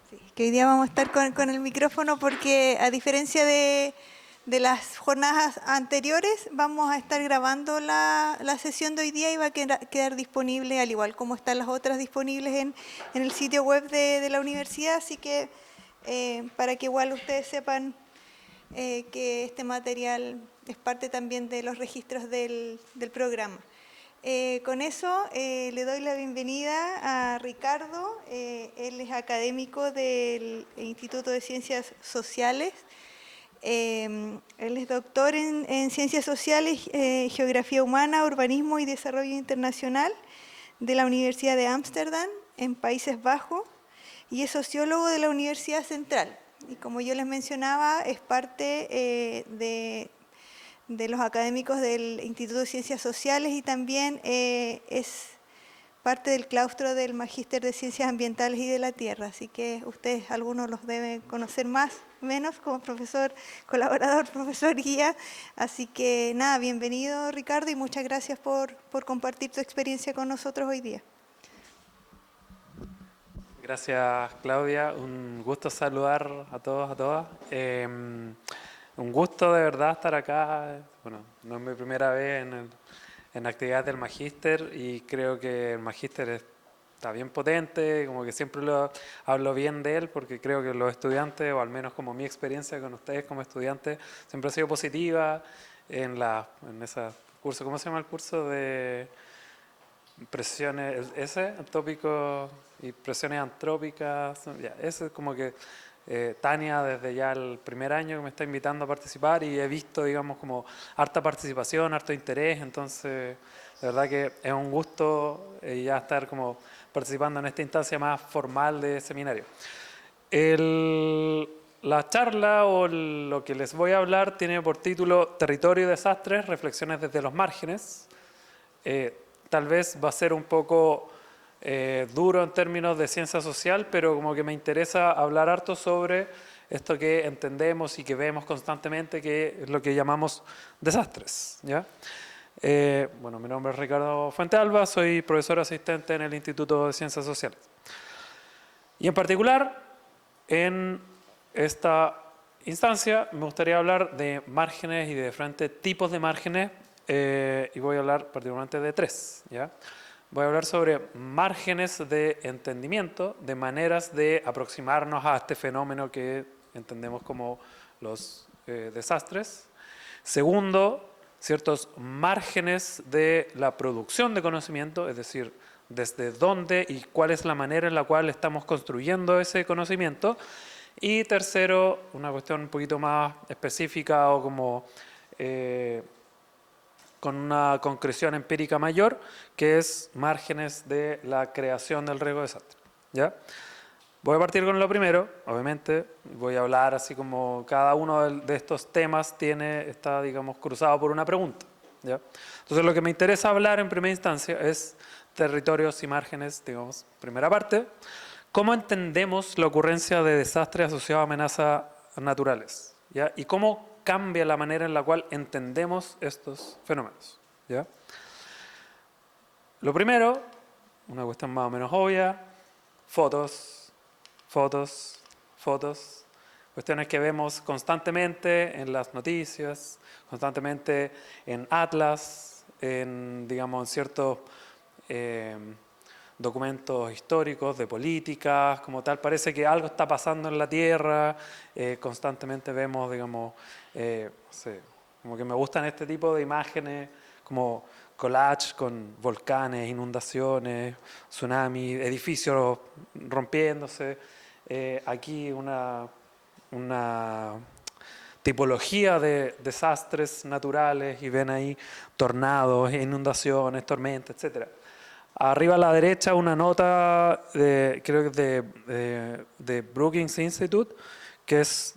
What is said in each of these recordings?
Sí, que hoy día vamos a estar con el micrófono porque a diferencia de las jornadas anteriores, vamos a estar grabando la sesión de hoy día y va a quedar disponible, al igual como están las otras disponibles en el sitio web de la universidad, así que para que igual ustedes sepan que este material es parte también de los registros del programa. Con eso le doy la bienvenida a Ricardo. Él es académico del Instituto de Ciencias Sociales. Él es doctor en Ciencias Sociales, Geografía Humana, Urbanismo y Desarrollo Internacional de la Universidad de Ámsterdam, en Países Bajos, y es sociólogo de la Universidad Central. Y como yo les mencionaba, es parte de los académicos del Instituto de Ciencias Sociales y también es parte del claustro del Magíster de Ciencias Ambientales y de la Tierra. Así que ustedes, algunos los deben conocer más, menos, como profesor, colaborador, profesor guía. Así que nada, bienvenido Ricardo y muchas gracias por compartir tu experiencia con nosotros hoy día. Gracias, Claudia. Un gusto saludar a todos, a todas. Un gusto de verdad estar acá. Bueno, no es mi primera vez en actividades del Magíster y creo que el Magíster está bien potente, como que siempre hablo bien de él porque creo que los estudiantes, o al menos como mi experiencia con ustedes como estudiantes, siempre ha sido positiva en ese curso. ¿Cómo se llama el curso de presiones, ese tópico y presiones antrópicas? Ya, ese es como que Tania desde ya el primer año que me está invitando a participar y he visto, digamos, como harta participación, harto interés, entonces de verdad que es un gusto ya estar como participando en esta instancia más formal de seminario. La charla o lo que les voy a hablar tiene por título Territorio y Desastres, reflexiones desde los márgenes. Tal vez va a ser un poco duro en términos de ciencia social, pero como que me interesa hablar harto sobre esto que entendemos y que vemos constantemente, que es lo que llamamos desastres, ¿ya? Bueno, mi nombre es Ricardo Fuentealba, soy profesor asistente en el Instituto de Ciencias Sociales. Y en particular, en esta instancia me gustaría hablar de márgenes y de diferentes tipos de márgenes, y voy a hablar particularmente de tres, ¿ya? Voy a hablar sobre márgenes de entendimiento, de maneras de aproximarnos a este fenómeno que entendemos como los desastres. Segundo, ciertos márgenes de la producción de conocimiento, es decir, desde dónde y cuál es la manera en la cual estamos construyendo ese conocimiento. Y tercero, una cuestión un poquito más específica o como con una concreción empírica mayor, que es márgenes de la creación del riesgo de desastre, ¿ya? Voy a partir con lo primero, obviamente, voy a hablar así como cada uno de estos temas está, digamos, cruzado por una pregunta, ¿ya? Entonces lo que me interesa hablar en primera instancia es territorios y márgenes, digamos, primera parte. ¿Cómo entendemos la ocurrencia de desastres asociados a amenazas naturales? ¿Ya? Y cómo cambia la manera en la cual entendemos estos fenómenos, ¿ya? Lo primero, una cuestión más o menos obvia, fotos, fotos, fotos, cuestiones que vemos constantemente en las noticias, constantemente en atlas, digamos, en ciertos documentos históricos, de políticas, como tal. Parece que algo está pasando en la Tierra, constantemente vemos, digamos, no sé, como que me gustan este tipo de imágenes, como collage con volcanes, inundaciones, tsunamis, edificios rompiéndose. Aquí una tipología de desastres naturales y ven ahí tornados, inundaciones, tormentas, etcétera. Arriba a la derecha una nota, creo que de Brookings Institute, que es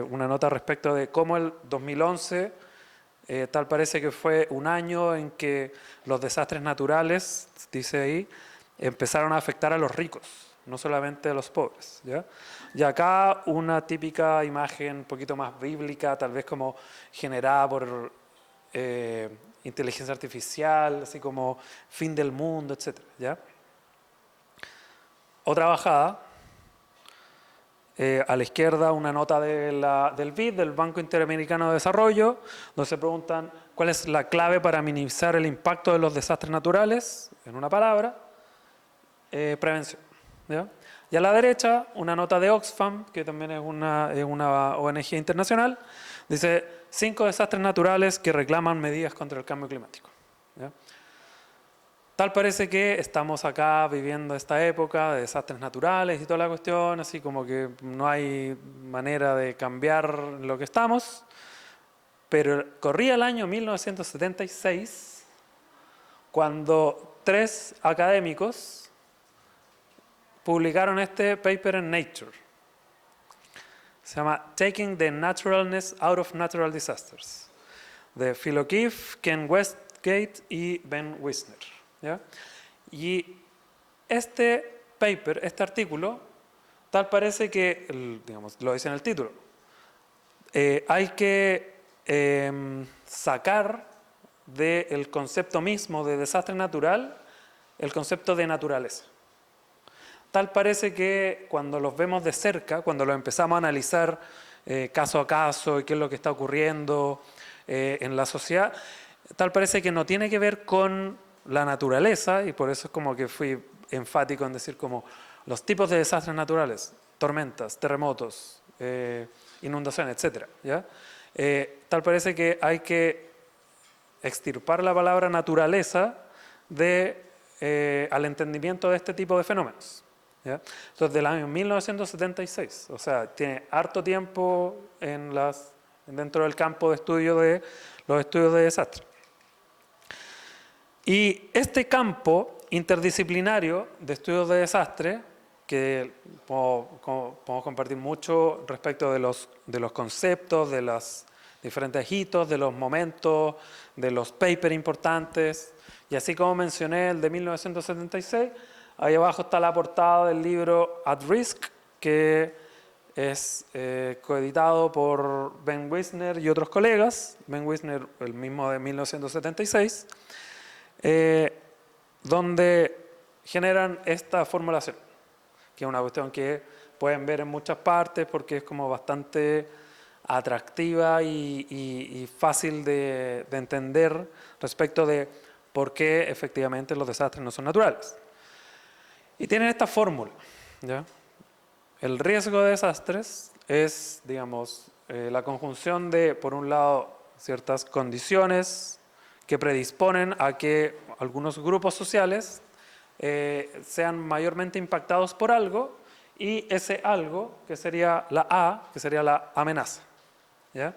una nota respecto de cómo el 2011, tal parece que fue un año en que los desastres naturales, dice ahí, empezaron a afectar a los ricos, no solamente a los pobres, ¿ya? Y acá una típica imagen un poquito más bíblica, tal vez como generada por inteligencia artificial, así como fin del mundo, etc., ¿ya? Otra bajada, A la izquierda una nota del BID, del Banco Interamericano de Desarrollo, donde se preguntan cuál es la clave para minimizar el impacto de los desastres naturales, en una palabra, prevención. ¿Ya? Y a la derecha una nota de Oxfam, que también es una ONG internacional, dice 5 desastres naturales que reclaman medidas contra el cambio climático. ¿Ya? Tal parece que estamos acá viviendo esta época de desastres naturales y toda la cuestión, así como que no hay manera de cambiar lo que estamos, pero corría el año 1976 cuando 3 académicos publicaron este paper en Nature. Se llama Taking the Naturalness Out of Natural Disasters, de Phil O'Keefe, Ken Westgate y Ben Wisner. ¿Ya? Y este paper, este artículo, tal parece que, digamos, lo dice en el título, hay que sacar del concepto mismo de desastre natural el concepto de naturaleza. Tal parece que cuando los vemos de cerca, cuando los empezamos a analizar caso a caso y qué es lo que está ocurriendo en la sociedad, tal parece que no tiene que ver con la naturaleza, y por eso es como que fui enfático en decir como los tipos de desastres naturales, tormentas, terremotos, inundaciones, etc. ¿Ya? Tal parece que hay que extirpar la palabra naturaleza al entendimiento de este tipo de fenómenos. ¿Ya? Entonces, del año 1976, o sea, tiene harto tiempo dentro del campo de estudio de los estudios de desastre. Y este campo interdisciplinario de estudios de desastre, que podemos compartir mucho respecto de los conceptos, de los diferentes hitos, de los momentos, de los papers importantes, y así como mencioné el de 1976, ahí abajo está la portada del libro At Risk, que es coeditado por Ben Wisner y otros colegas, Ben Wisner el mismo de 1976, donde generan esta formulación, que es una cuestión que pueden ver en muchas partes porque es como bastante atractiva y fácil de entender respecto de por qué efectivamente los desastres no son naturales. Y tienen esta fórmula, ¿ya? El riesgo de desastres es, digamos, la conjunción de, por un lado, ciertas condiciones que predisponen a que algunos grupos sociales sean mayormente impactados por algo, y ese algo, que sería la A, que sería la amenaza. ¿Ya?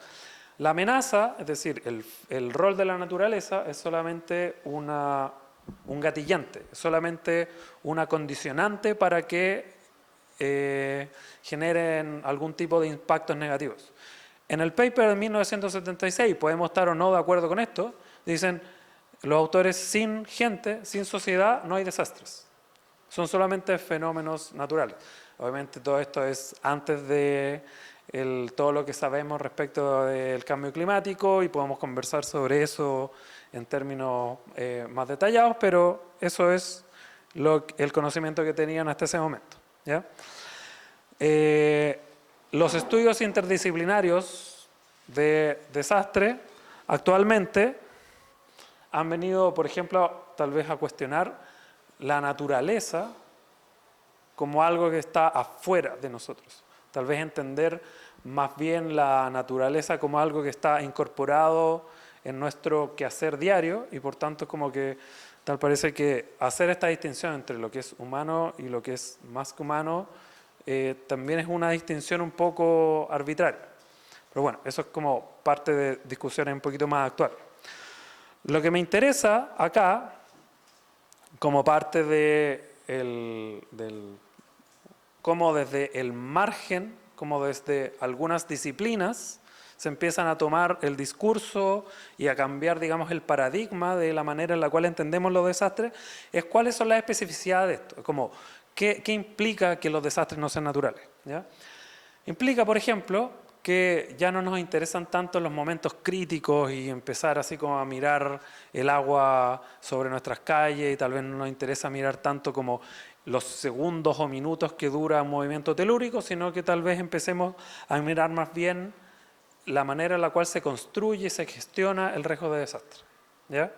La amenaza, es decir, el rol de la naturaleza es solamente un gatillante, es solamente una condicionante para que generen algún tipo de impactos negativos. En el paper de 1976, podemos estar o no de acuerdo con esto, dicen los autores: sin gente, sin sociedad, no hay desastres. Son solamente fenómenos naturales. Obviamente todo esto es antes de todo lo que sabemos respecto del cambio climático, y podemos conversar sobre eso en términos más detallados, pero eso es el conocimiento que tenían hasta ese momento. ¿Ya? Los estudios interdisciplinarios de desastre actualmente han venido, por ejemplo, tal vez a cuestionar la naturaleza como algo que está afuera de nosotros. Tal vez entender más bien la naturaleza como algo que está incorporado en nuestro quehacer diario, y por tanto como que tal parece que hacer esta distinción entre lo que es humano y lo que es más que humano también es una distinción un poco arbitraria. Pero bueno, eso es como parte de discusiones un poquito más actuales. Lo que me interesa acá, como parte del cómo desde el margen, como desde algunas disciplinas, se empiezan a tomar el discurso y a cambiar, digamos, el paradigma de la manera en la cual entendemos los desastres, es cuáles son las especificidades de esto, como qué implica que los desastres no sean naturales. ¿Ya? Implica, por ejemplo, que ya no nos interesan tanto los momentos críticos y empezar así como a mirar el agua sobre nuestras calles, y tal vez no nos interesa mirar tanto como los segundos o minutos que dura un movimiento telúrico, sino que tal vez empecemos a mirar más bien la manera en la cual se construye y se gestiona el riesgo de desastre, ¿ya?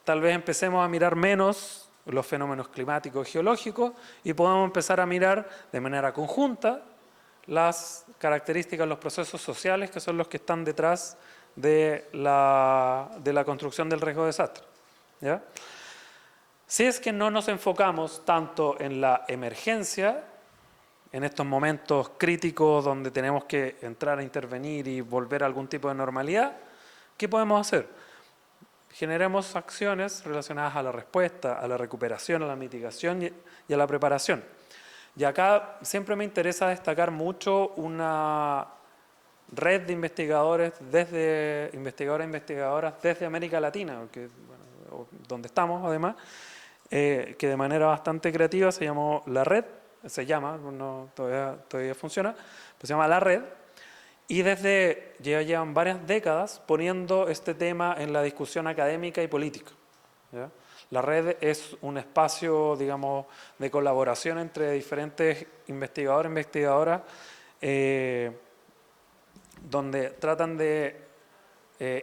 Tal vez empecemos a mirar menos los fenómenos climáticos y geológicos y podamos empezar a mirar de manera conjunta las características, los procesos sociales que son los que están detrás de la construcción del riesgo de desastre, ¿ya? Si es que no nos enfocamos tanto en la emergencia, en estos momentos críticos donde tenemos que entrar a intervenir y volver a algún tipo de normalidad, ¿qué podemos hacer? Generemos acciones relacionadas a la respuesta, a la recuperación, a la mitigación y a la preparación. Y acá siempre me interesa destacar mucho una red de investigadores e investigadoras desde América Latina, que, bueno, donde estamos además, que de manera bastante creativa se llamó La Red, no, todavía funciona, pues se llama La Red, y ya llevan varias décadas poniendo este tema en la discusión académica y política, ¿ya? La Red es un espacio, digamos, de colaboración entre diferentes investigadores e investigadoras, donde tratan de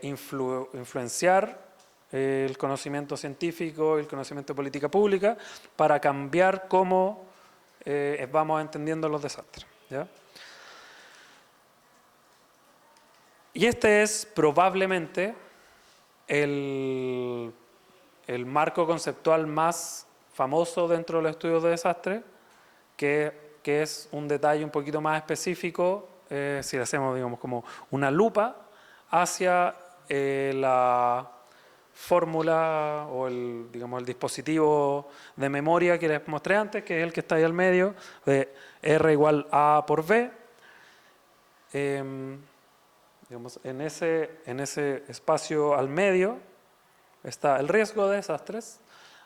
influenciar el conocimiento científico y el conocimiento de política pública para cambiar cómo vamos entendiendo los desastres, ¿ya? Y este es probablemente el marco conceptual más famoso dentro de los estudios de desastre, que es un detalle un poquito más específico, si le hacemos, digamos, como una lupa hacia la fórmula o el dispositivo de memoria que les mostré antes, que es el que está ahí al medio, de R igual A por V. Digamos, en ese espacio al medio está el riesgo de desastres.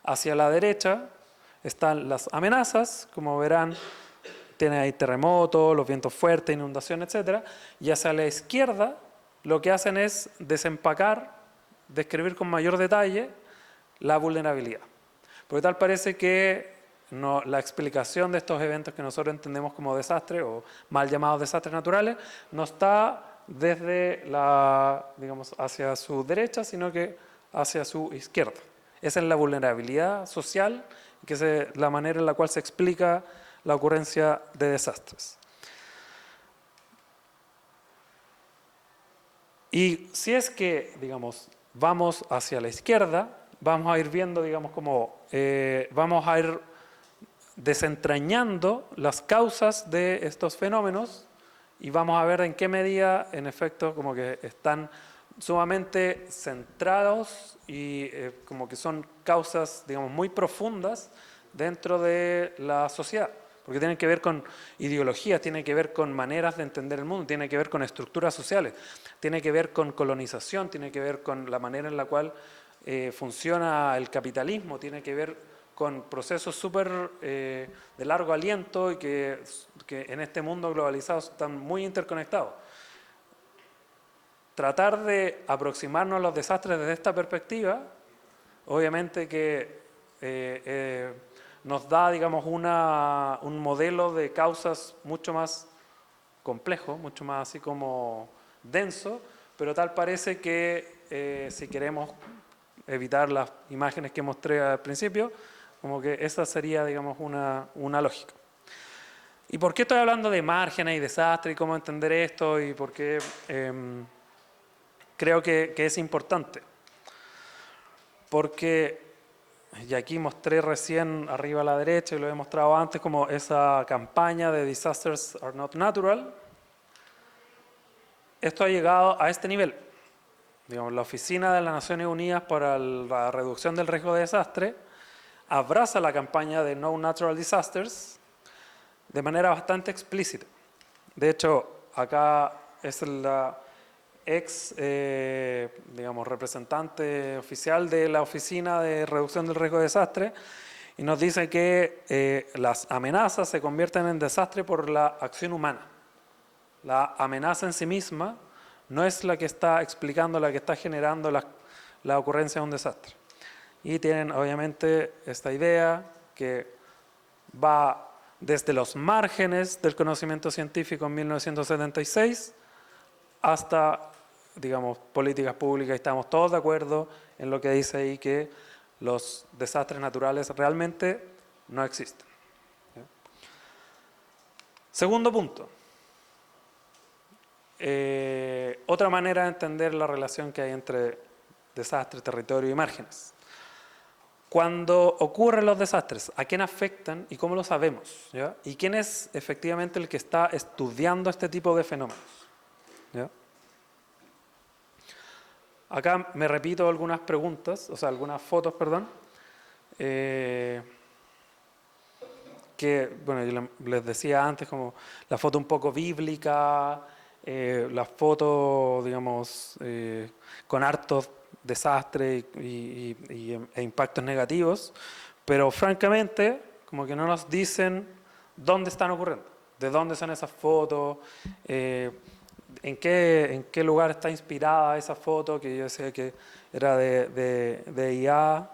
Hacia la derecha están las amenazas, como verán, tiene ahí terremotos, los vientos fuertes, inundaciones, etc. Y hacia la izquierda lo que hacen es desempacar, describir con mayor detalle la vulnerabilidad. Porque tal parece que la explicación de estos eventos que nosotros entendemos como desastres o mal llamados desastres naturales no está desde digamos, hacia su derecha, sino que hacia su izquierda. Esa es la vulnerabilidad social, que es la manera en la cual se explica la ocurrencia de desastres. Y si es que, digamos, vamos hacia la izquierda, vamos a ir viendo, digamos, vamos a ir desentrañando las causas de estos fenómenos y vamos a ver en qué medida, en efecto, como que están sumamente centrados y como que son causas, digamos, muy profundas dentro de la sociedad. Porque tienen que ver con ideologías, tienen que ver con maneras de entender el mundo, tiene que ver con estructuras sociales, tiene que ver con colonización, tiene que ver con la manera en la cual funciona el capitalismo, tiene que ver con procesos súper de largo aliento y que en este mundo globalizado están muy interconectados. Tratar de aproximarnos a los desastres desde esta perspectiva, obviamente que nos da, digamos, un modelo de causas mucho más complejo, mucho más así como denso, pero tal parece que si queremos evitar las imágenes que mostré al principio, como que esa sería, digamos, una lógica. ¿Y por qué estoy hablando de márgenes y desastres y cómo entender esto y por qué creo que es importante? Porque, y aquí mostré recién arriba a la derecha y lo he mostrado antes, como esa campaña de Disasters are not natural. Esto ha llegado a este nivel. Digamos, la Oficina de las Naciones Unidas para la Reducción del Riesgo de Desastre abraza la campaña de No Natural Disasters de manera bastante explícita. De hecho, acá es la digamos, representante oficial de la Oficina de Reducción del Riesgo de Desastre y nos dice que las amenazas se convierten en desastre por la acción humana. La amenaza en sí misma no es la que está explicando, la que está generando la ocurrencia de un desastre. Y tienen obviamente esta idea que va desde los márgenes del conocimiento científico en 1976 hasta, digamos, políticas públicas. Y estamos todos de acuerdo en lo que dice ahí, que los desastres naturales realmente no existen. Segundo punto. Otra manera de entender la relación que hay entre desastre, territorio y márgenes. Cuando ocurren los desastres, ¿a quién afectan y cómo lo sabemos? ¿Ya? ¿Y quién es efectivamente el que está estudiando este tipo de fenómenos? ¿Ya? Acá me repito algunas preguntas, o sea, algunas fotos, perdón, que, bueno, yo les decía antes, como la foto un poco bíblica, la foto, digamos, con hartos desastres e impactos negativos, pero francamente, como que no nos dicen dónde están ocurriendo, de dónde son esas fotos, en qué lugar está inspirada esa foto, que yo decía que era de IA.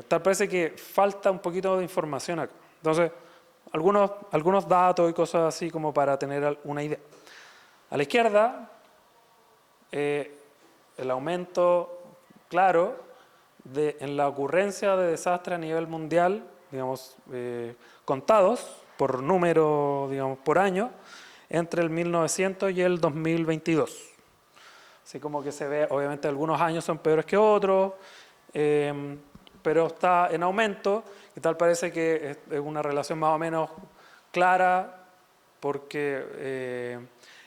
Tal parece que falta un poquito de información acá. Entonces, algunos datos y cosas así como para tener una idea. A la izquierda, el aumento claro en la ocurrencia de desastres a nivel mundial, digamos, contados por número, digamos, por año, entre el 1900 y el 2022. Así como que se ve, obviamente algunos años son peores que otros, pero está en aumento y tal parece que es una relación más o menos clara, porque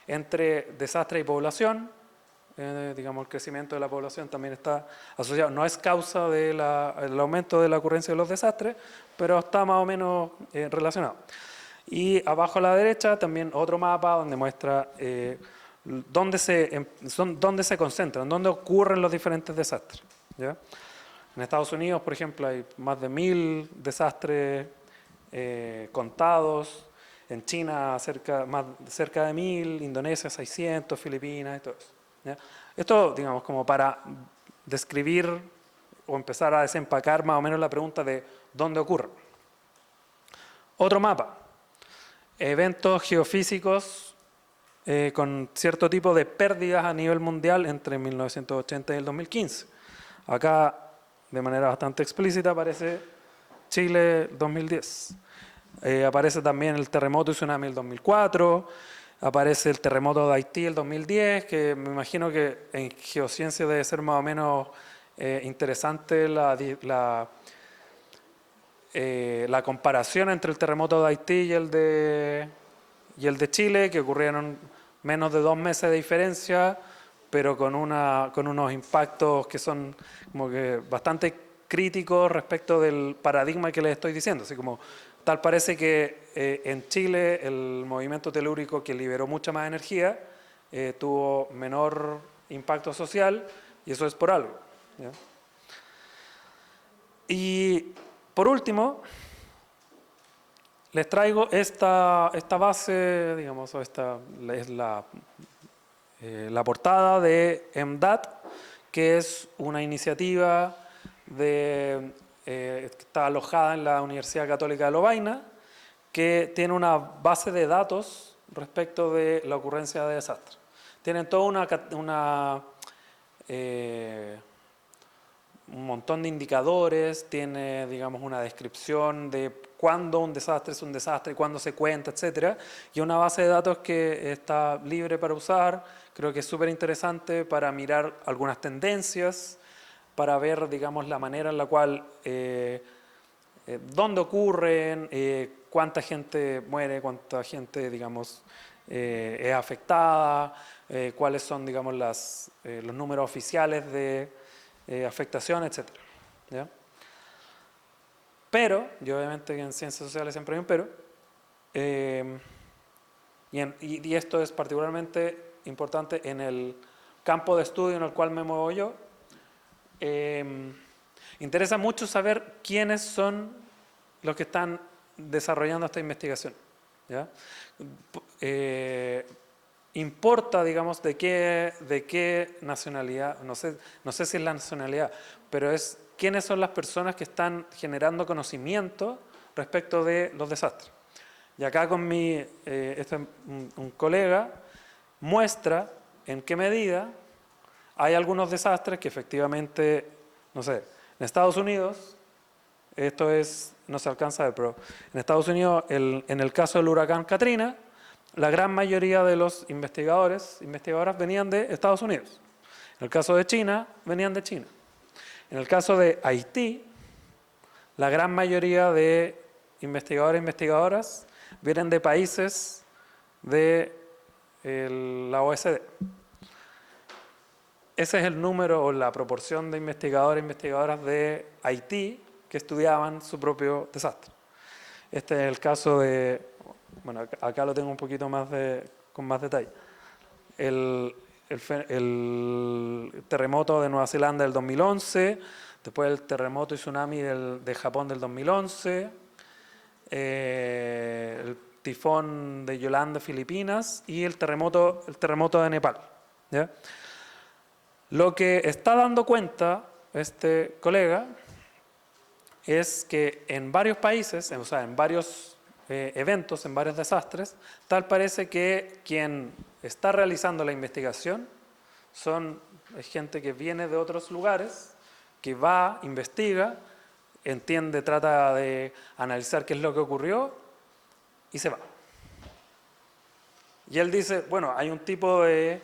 entre desastre y población, digamos, el crecimiento de la población también está asociado, no es causa del aumento de la ocurrencia de los desastres, pero está más o menos relacionado. Y abajo a la derecha también otro mapa donde muestra dónde se concentran, dónde ocurren los diferentes desastres. ¿Ya? En Estados Unidos, por ejemplo, hay más de 1000 desastres contados. En China, cerca de 1000, Indonesia 600, Filipinas y todo eso. ¿Ya? Esto, digamos, como para describir o empezar a desempacar más o menos la pregunta de dónde ocurre. Otro mapa. Eventos geofísicos con cierto tipo de pérdidas a nivel mundial entre 1980 y el 2015. Acá, de manera bastante explícita, aparece Chile 2010. Aparece también el terremoto y tsunami del 2004, aparece el terremoto de Haití el 2010, que me imagino que en geociencia debe ser más o menos interesante la comparación entre el terremoto de Haití y el de Chile, que ocurrieron menos de 2 meses de diferencia, pero con unos impactos que son como que bastante críticos respecto del paradigma que les estoy diciendo. Así como tal parece que en Chile el movimiento telúrico, que liberó mucha más energía, tuvo menor impacto social, y eso es por algo. ¿Ya? Y por último, les traigo esta base, digamos, esta es la portada de EMDAT, que es una iniciativa que está alojada en la Universidad Católica de Lovaina, que tiene una base de datos respecto de la ocurrencia de desastres. Tienen toda un montón de indicadores, tiene, digamos, una descripción de cuándo un desastre es un desastre, cuándo se cuenta, etcétera, y una base de datos que está libre para usar. Creo que es súper interesante para mirar algunas tendencias, para ver, digamos, la manera en la cual, dónde ocurren, cuánta gente muere, cuánta gente, digamos, es afectada, cuáles son, digamos, los números oficiales de afectación, etcétera. ¿Ya? Pero, y obviamente en ciencias sociales siempre hay un pero, y esto es particularmente importante en el campo de estudio en el cual me muevo yo. Interesa mucho saber quiénes son los que están desarrollando esta investigación. ¿Ya? Importa, digamos, de qué nacionalidad, no sé si es la nacionalidad, pero es quiénes son las personas que están generando conocimiento respecto de los desastres. Y acá con un colega muestra en qué medida hay algunos desastres que efectivamente, no sé, en Estados Unidos, no se alcanza a ver, pero en Estados Unidos, en el caso del huracán Katrina, la gran mayoría de los investigadoras venían de Estados Unidos. En el caso de China, venían de China. En el caso de Haití, la gran mayoría de investigadores e investigadoras vienen de países de la OECD. Ese es el número o la proporción de investigadores e investigadoras de Haití que estudiaban su propio desastre. Este es el caso de, bueno, acá lo tengo un poquito más con más detalle. El terremoto de Nueva Zelanda del 2011, después el terremoto y tsunami de Japón del 2011, el tifón de Yolanda, Filipinas, y el terremoto de Nepal. ¿Ya? Lo que está dando cuenta este colega es que en varios países, o sea, en varios eventos, en varios desastres, tal parece que quien está realizando la investigación es gente que viene de otros lugares, que va, investiga, entiende, trata de analizar qué es lo que ocurrió y se va. Y él dice, bueno, hay un tipo de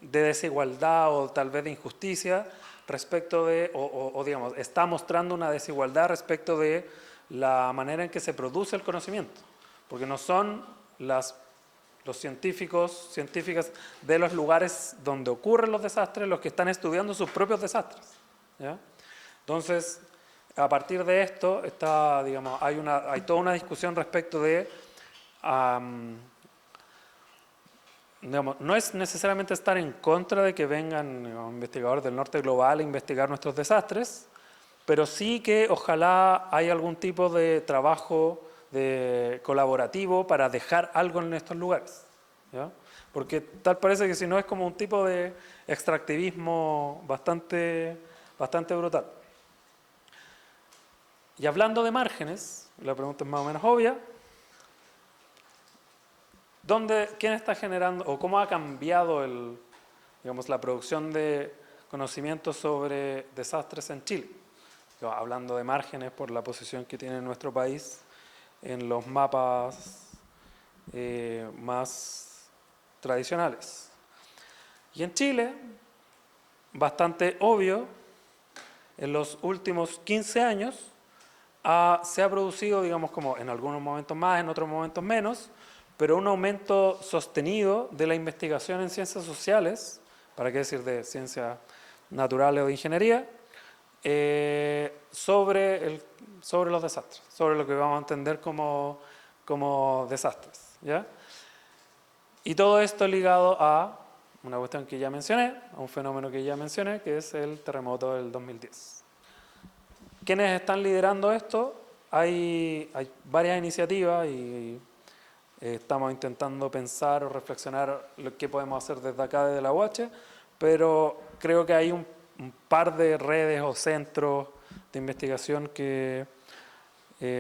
desigualdad o tal vez de injusticia respecto de, o digamos, está mostrando una desigualdad respecto de la manera en que se produce el conocimiento, porque no son los científicas de los lugares donde ocurren los desastres los que están estudiando sus propios desastres. ¿Ya? Entonces, a partir de esto, digamos, hay toda una discusión respecto de, digamos, no es necesariamente estar en contra de que vengan, digamos, investigadores del norte global a investigar nuestros desastres, pero sí que ojalá haya algún tipo de trabajo colaborativo para dejar algo en estos lugares. ¿Ya? Porque tal parece que si no es como un tipo de extractivismo bastante brutal. Y hablando de márgenes, la pregunta es más o menos obvia, ¿quién está generando o cómo ha cambiado digamos, la producción de conocimiento sobre desastres en Chile? Hablando de márgenes por la posición que tiene nuestro país en los mapas más tradicionales. Y en Chile, bastante obvio, en los últimos 15 años se ha producido, digamos, como en algunos momentos más, en otros momentos menos, pero un aumento sostenido de la investigación en ciencias sociales, para qué decir de ciencias naturales o de ingeniería, sobre los desastres, sobre lo que vamos a entender como desastres. ¿Ya? Y todo esto ligado a una cuestión que ya mencioné, a un fenómeno que ya mencioné, que es el terremoto del 2010. ¿Quiénes están liderando esto? Hay varias iniciativas y estamos intentando pensar o reflexionar lo que podemos hacer desde acá, desde la UH, pero creo que hay un par de redes o centros de investigación que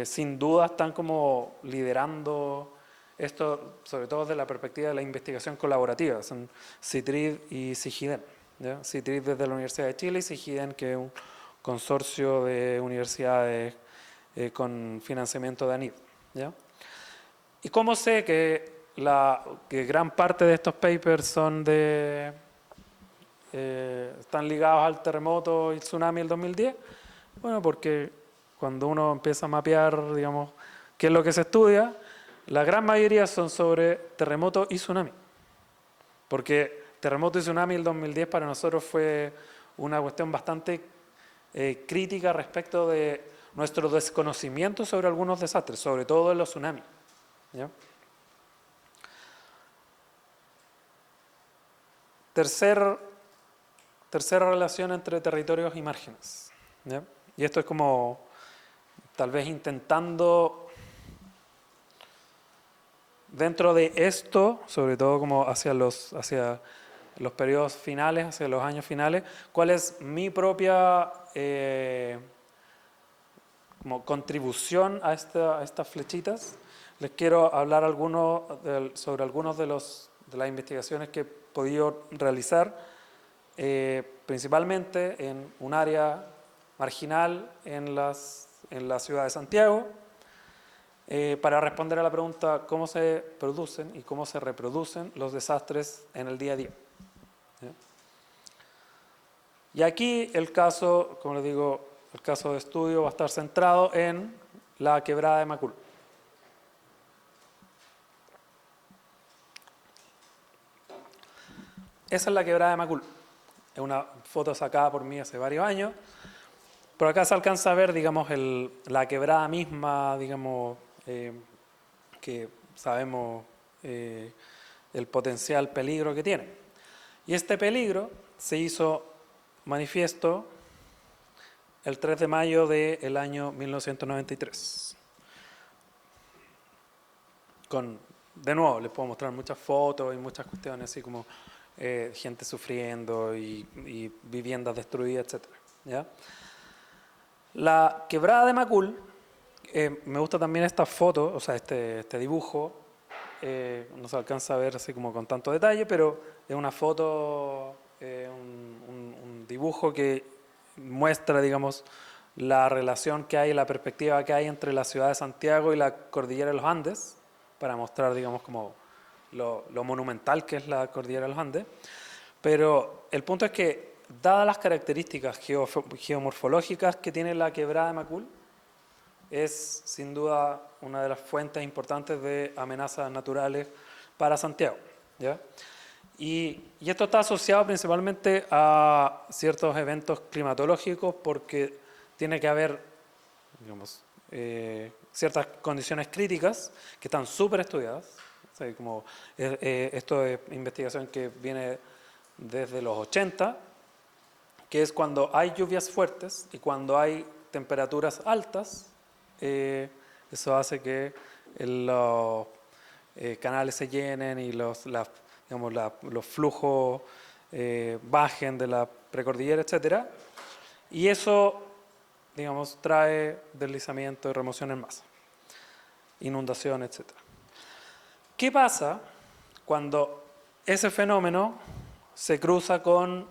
sin duda están como liderando esto, sobre todo desde la perspectiva de la investigación colaborativa. Son CITRID y CIGIDEN. ¿Ya? CITRID desde la Universidad de Chile y CIGIDEN, que es un consorcio de universidades con financiamiento de ANID. ¿Ya? ¿Y cómo sé que gran parte de estos papers están ligados al terremoto y el tsunami del 2010? Bueno, porque cuando uno empieza a mapear, digamos, qué es lo que se estudia, la gran mayoría son sobre terremoto y tsunami. Porque terremoto y tsunami del 2010 para nosotros fue una cuestión bastante crítica respecto de nuestro desconocimiento sobre algunos desastres, sobre todo en los tsunamis. ¿Ya? Tercera relación entre territorios y márgenes. ¿Ya? Y esto es como, tal vez intentando, dentro de esto, sobre todo como hacia los periodos finales, hacia los años finales, cuál es mi propia como contribución a estas flechitas. Les quiero hablar sobre algunos de las investigaciones que he podido realizar, principalmente en un área marginal en la ciudad de Santiago, para responder a la pregunta cómo se producen y cómo se reproducen los desastres en el día a día. ¿Ya? Y aquí el caso, como les digo, el caso de estudio va a estar centrado en la quebrada de Macul. Esa es la quebrada de Macul. Es una foto sacada por mí hace varios años. Por acá se alcanza a ver, digamos, la quebrada misma, digamos, que sabemos el potencial peligro que tiene. Y este peligro se hizo manifiesto el 3 de mayo del año 1993. De nuevo, les puedo mostrar muchas fotos y muchas cuestiones, así como gente sufriendo y viviendas destruidas, etc. ¿Ya? La quebrada de Macul, me gusta también esta foto, o sea, este dibujo, no se alcanza a ver así como con tanto detalle, pero es una foto, un dibujo que muestra, digamos, la relación que hay, la perspectiva que hay entre la ciudad de Santiago y la cordillera de los Andes, para mostrar, digamos, como lo monumental que es la cordillera de los Andes. Pero el punto es que, dadas las características geomorfológicas que tiene la quebrada de Macul, es sin duda una de las fuentes importantes de amenazas naturales para Santiago, ¿ya? Y esto está asociado principalmente a ciertos eventos climatológicos, porque tiene que haber, digamos, ciertas condiciones críticas que están súper estudiadas. O sea, como, esto es investigación que viene desde los 80, que es cuando hay lluvias fuertes y cuando hay temperaturas altas, eso hace que los canales se llenen y los flujos bajen de la precordillera, etc. Y eso, digamos, trae deslizamiento y remoción en masa, inundación, etc. ¿Qué pasa cuando ese fenómeno se cruza con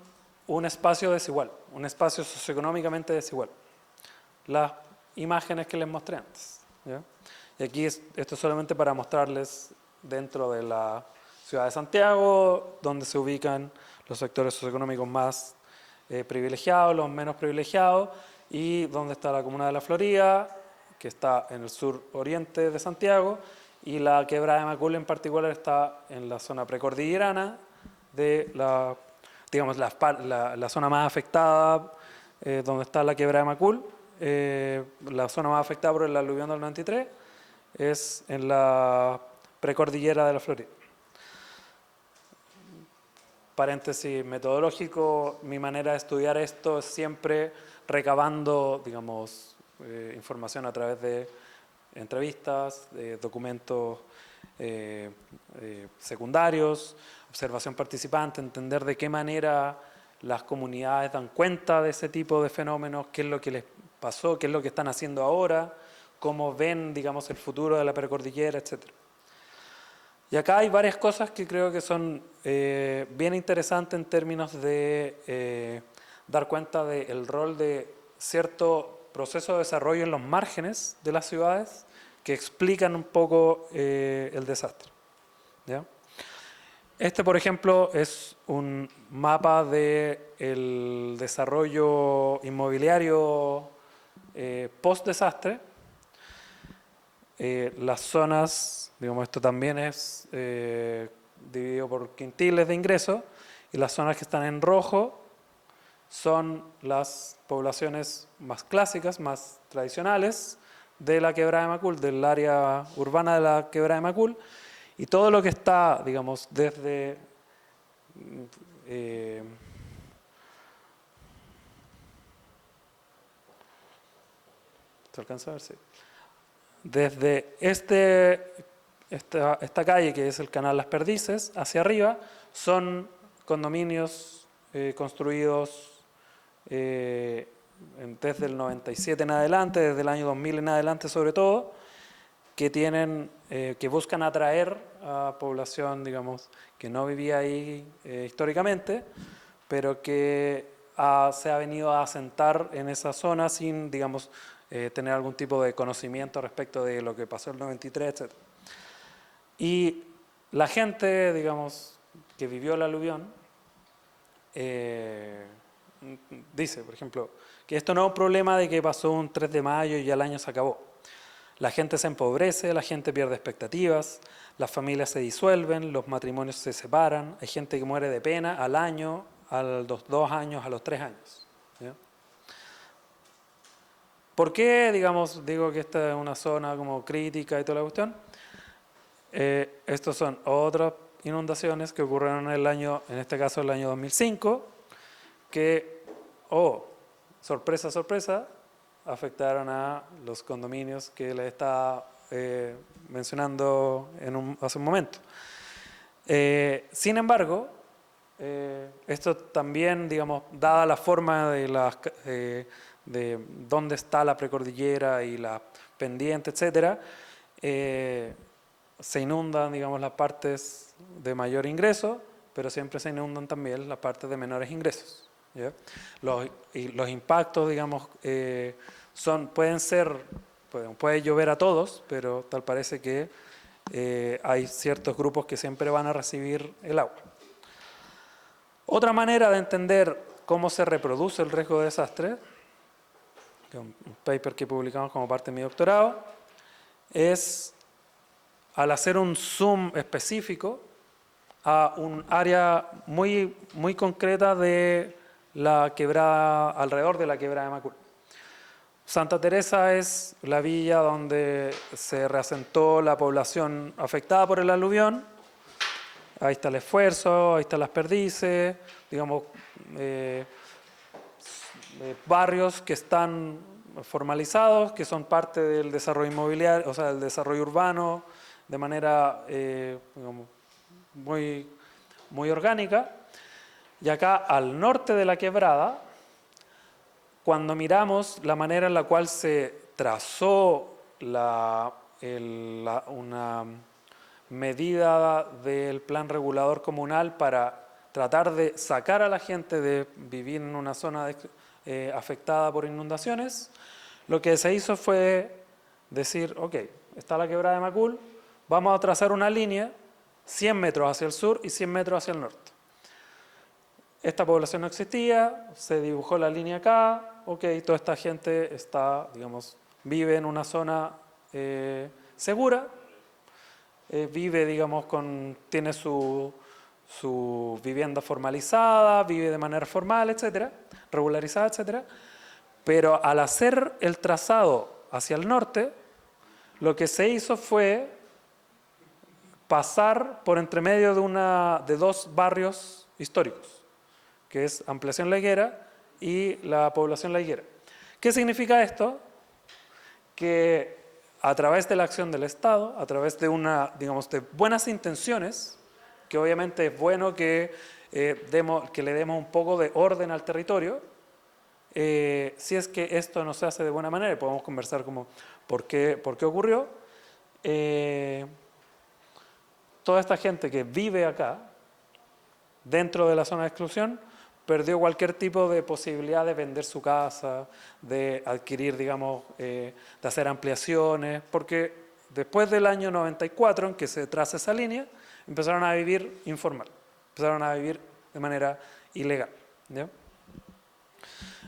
un espacio desigual, un espacio socioeconómicamente desigual? Las imágenes que les mostré antes, ¿ya? Y aquí esto es solamente para mostrarles dentro de la ciudad de Santiago, donde se ubican los sectores socioeconómicos más privilegiados, los menos privilegiados, y donde está la comuna de La Florida, que está en el sur oriente de Santiago, y la quebrada de Macul en particular está en la zona precordillerana de la zona más afectada, donde está la quebrada de Macul. La zona más afectada por el aluvión del 93 es en la precordillera de La Florida. Paréntesis metodológico, mi manera de estudiar esto es siempre recabando, digamos, información a través de entrevistas, documentos secundarios, observación participante, entender de qué manera las comunidades dan cuenta de ese tipo de fenómenos, qué es lo que les pasó, qué es lo que están haciendo ahora, cómo ven, digamos, el futuro de la precordillera, etc. Y acá hay varias cosas que creo que son bien interesantes en términos de dar cuenta del rol de cierto proceso de desarrollo en los márgenes de las ciudades que explican un poco el desastre, ¿ya? Este, por ejemplo, es un mapa del desarrollo inmobiliario post-desastre. Las zonas, digamos, esto también es dividido por quintiles de ingresos, y las zonas que están en rojo son las poblaciones más clásicas, más tradicionales de la quebrada de Macul, del área urbana de la quebrada de Macul, y todo lo que está, digamos, desde ¿se alcanza a ver? Sí. Desde esta calle, que es el canal Las Perdices, hacia arriba, son condominios construidos desde el 97 en adelante, desde el año 2000 en adelante sobre todo, que buscan atraer a población, digamos, que no vivía ahí históricamente, pero que se ha venido a asentar en esa zona sin, digamos, tener algún tipo de conocimiento respecto de lo que pasó en el 93, etc. Y la gente, digamos, que vivió el aluvión, dice, por ejemplo, que esto no es un problema de que pasó un 3 de mayo y ya el año se acabó. La gente se empobrece, la gente pierde expectativas, las familias se disuelven, los matrimonios se separan, hay gente que muere de pena al año, a los 2 años, a los 3 años. ¿Ya? ¿Por qué, digamos, digo que esta es una zona como crítica y toda la cuestión? Estos son otras inundaciones que ocurrieron en este caso el año 2005, que, sorpresa, sorpresa, afectaron a los condominios que les estaba mencionando hace un momento. Sin embargo, esto también, digamos, dada la forma de dónde está la precordillera y la pendiente, etcétera, se inundan, digamos, las partes de mayor ingreso, pero siempre se inundan también las partes de menores ingresos. ¿Ya? Los impactos, digamos, puede llover a todos, pero tal parece que hay ciertos grupos que siempre van a recibir el agua. Otra manera de entender cómo se reproduce el riesgo de desastre, que es un paper que publicamos como parte de mi doctorado, es al hacer un zoom específico a un área muy, muy concreta de la quebrada, alrededor de la quebrada de Macul. Santa Teresa es la villa donde se reasentó la población afectada por el aluvión. Ahí está el esfuerzo, ahí están las perdices, digamos, barrios que están formalizados, que son parte del desarrollo inmobiliario, o sea, del desarrollo urbano, de manera digamos, muy, muy orgánica. Y acá al norte de la quebrada, cuando miramos la manera en la cual se trazó una medida del plan regulador comunal para tratar de sacar a la gente de vivir en una zona afectada por inundaciones, lo que se hizo fue decir, ok, está la quebrada de Macul, vamos a trazar una línea 100 metros hacia el sur y 100 metros hacia el norte. Esta población no existía, se dibujó la línea acá, ok, toda esta gente digamos, vive en una zona segura, vive, digamos, tiene su vivienda formalizada, vive de manera formal, etcétera, regularizada, etcétera, pero al hacer el trazado hacia el norte, lo que se hizo fue pasar por entre medio de 2 barrios históricos, que es Ampliación La Higuera y la Población La Higuera. ¿Qué significa esto? Que a través de la acción del Estado, a través de digamos, de buenas intenciones, que obviamente es bueno que le demos un poco de orden al territorio, si es que esto no se hace de buena manera, podemos conversar como por qué ocurrió. Toda esta gente que vive acá, dentro de la zona de exclusión, perdió cualquier tipo de posibilidad de vender su casa, de adquirir, digamos, de hacer ampliaciones, porque después del año 94, en que se traza esa línea, empezaron a vivir informal, empezaron a vivir de manera ilegal. ¿Ya?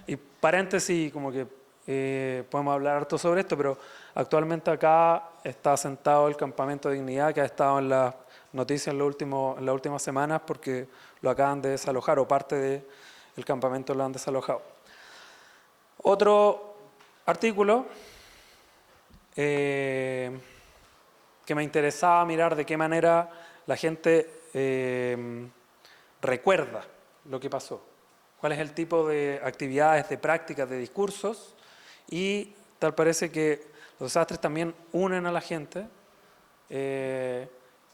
Y paréntesis, como que podemos hablar harto sobre esto, pero actualmente acá está asentado el Campamento de Dignidad, que ha estado en las noticias en las últimas semanas porque lo acaban de desalojar, o parte del campamento lo han desalojado. Otro artículo que me interesaba mirar de qué manera la gente recuerda lo que pasó, cuál es el tipo de actividades, de prácticas, de discursos, y tal parece que los desastres también unen a la gente,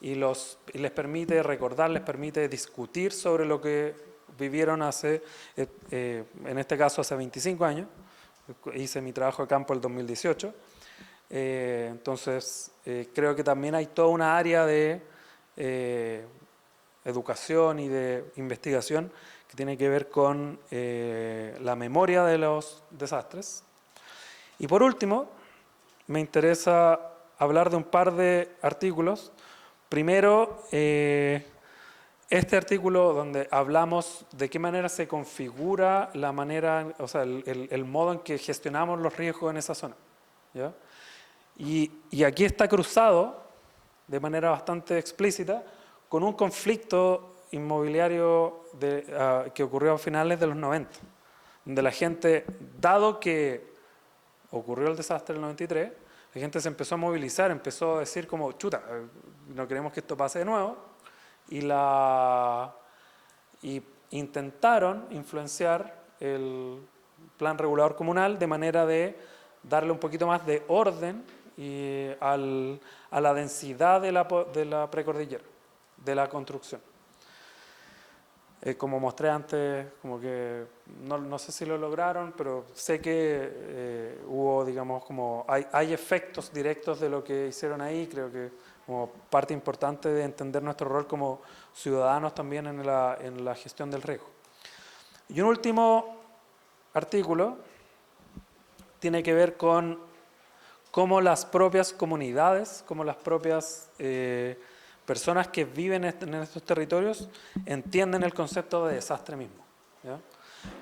y les permite recordar, les permite discutir sobre lo que vivieron hace, en este caso hace 25 años. Hice mi trabajo de campo el 2018. Entonces, creo que también hay toda una área de educación y de investigación que tiene que ver con la memoria de los desastres. Y por último, me interesa hablar de un par de artículos. Primero, este artículo donde hablamos de qué manera se configura la manera, o sea, el modo en que gestionamos los riesgos en esa zona, ¿ya? Y aquí está cruzado de manera bastante explícita con un conflicto inmobiliario que ocurrió a finales de los 90, donde la gente, dado que ocurrió el desastre del 93, la gente se empezó a movilizar, empezó a decir como, chuta, no queremos que esto pase de nuevo, y intentaron influenciar el plan regulador comunal de manera de darle un poquito más de orden a la densidad de la precordillera, de la construcción. Como mostré antes, como que no sé si lo lograron, pero sé que hubo, digamos, como hay efectos directos de lo que hicieron ahí. Creo que como parte importante de entender nuestro rol como ciudadanos también en la gestión del riesgo. Y un último artículo tiene que ver con cómo las propias comunidades, cómo las propias personas que viven en estos territorios entienden el concepto de desastre mismo, ¿ya?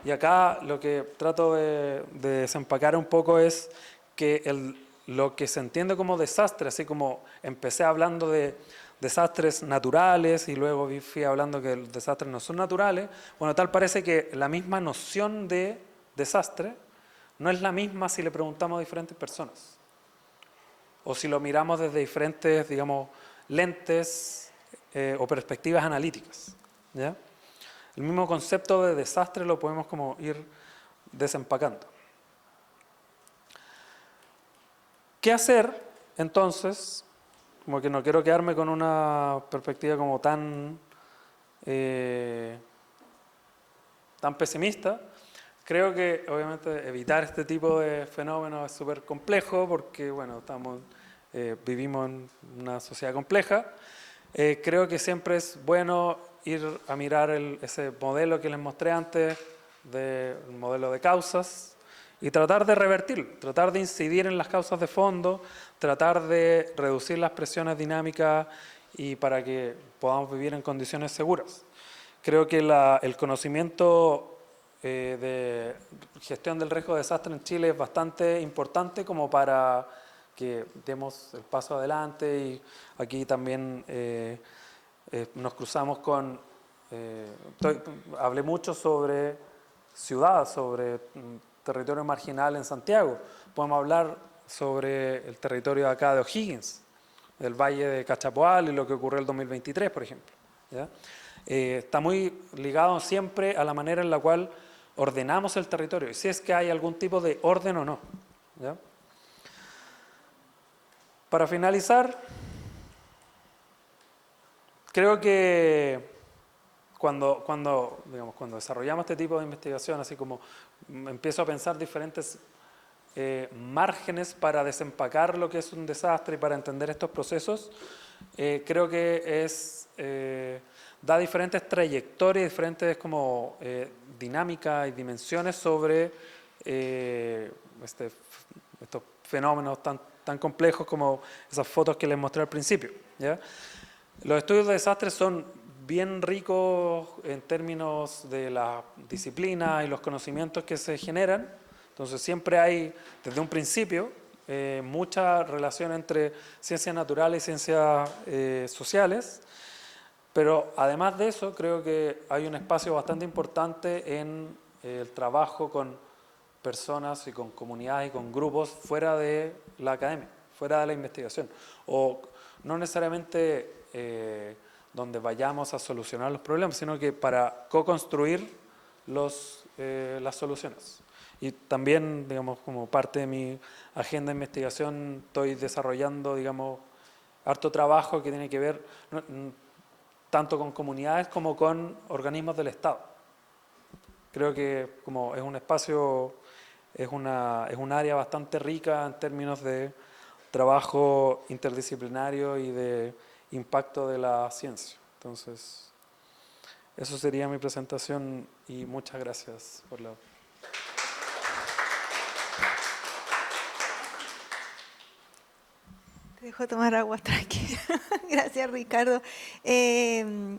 Y acá lo que trato de desempacar un poco es que lo que se entiende como desastre, así como empecé hablando de desastres naturales y luego fui hablando que los desastres no son naturales, bueno, tal parece que la misma noción de desastre no es la misma si le preguntamos a diferentes personas o si lo miramos desde diferentes, digamos, lentes o perspectivas analíticas, ¿ya? El mismo concepto de desastre lo podemos como ir desempacando. ¿Qué hacer entonces? Como que no quiero quedarme con una perspectiva como tan pesimista. Creo que obviamente evitar este tipo de fenómenos es súper complejo porque, bueno, vivimos en una sociedad compleja. Creo que siempre es bueno ir a mirar ese modelo que les mostré antes, del modelo de causas, y tratar de revertirlo, tratar de incidir en las causas de fondo, tratar de reducir las presiones dinámicas y para que podamos vivir en condiciones seguras. Creo que el conocimiento de gestión del riesgo de desastre en Chile es bastante importante como para que demos el paso adelante, y aquí también nos cruzamos con... hablé mucho sobre ciudad, sobre territorio marginal en Santiago. Podemos hablar sobre el territorio de acá de O'Higgins, del Valle de Cachapoal y lo que ocurrió el 2023, por ejemplo, ¿ya? Está muy ligado siempre a la manera en la cual ordenamos el territorio y si es que hay algún tipo de orden o no, ¿ya? Para finalizar, creo que cuando desarrollamos este tipo de investigación, así como empiezo a pensar diferentes márgenes para desempacar lo que es un desastre y para entender estos procesos, creo que da diferentes trayectorias, diferentes como dinámicas y dimensiones sobre estos fenómenos tan complejos como esas fotos que les mostré al principio, ¿ya? Los estudios de desastres son bien ricos en términos de la disciplina y los conocimientos que se generan. Entonces siempre hay, desde un principio, mucha relación entre ciencias naturales y ciencias sociales, pero además de eso creo que hay un espacio bastante importante en el trabajo con personas y con comunidades y con grupos fuera de la academia, fuera de la investigación, o no necesariamente donde vayamos a solucionar los problemas, sino que para co-construir las soluciones. Y también, digamos, como parte de mi agenda de investigación, estoy desarrollando, digamos, harto trabajo que tiene que ver tanto con comunidades como con organismos del Estado. Creo que como es un espacio, es un área bastante rica en términos de trabajo interdisciplinario y de impacto de la ciencia. Entonces, eso sería mi presentación y muchas gracias por la... Te dejo tomar agua, tranquila. Gracias, Ricardo.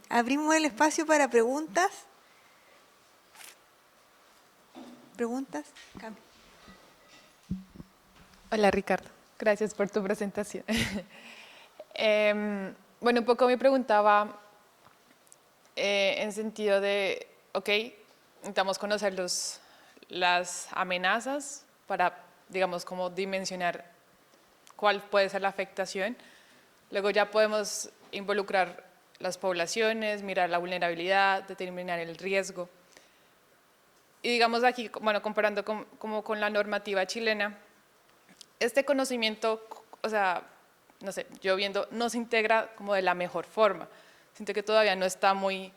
Abrimos el espacio para preguntas. ¿Preguntas? Cami. Hola Ricardo, gracias por tu presentación. Bueno, un poco me preguntaba en sentido de, ok, necesitamos conocer las amenazas para, digamos, como dimensionar cuál puede ser la afectación. Luego ya podemos involucrar las poblaciones, mirar la vulnerabilidad, determinar el riesgo. Y digamos aquí, bueno, comparando como con la normativa chilena, este conocimiento, o sea, no sé, yo viendo, no se integra como de la mejor forma. Siento que todavía no está muy,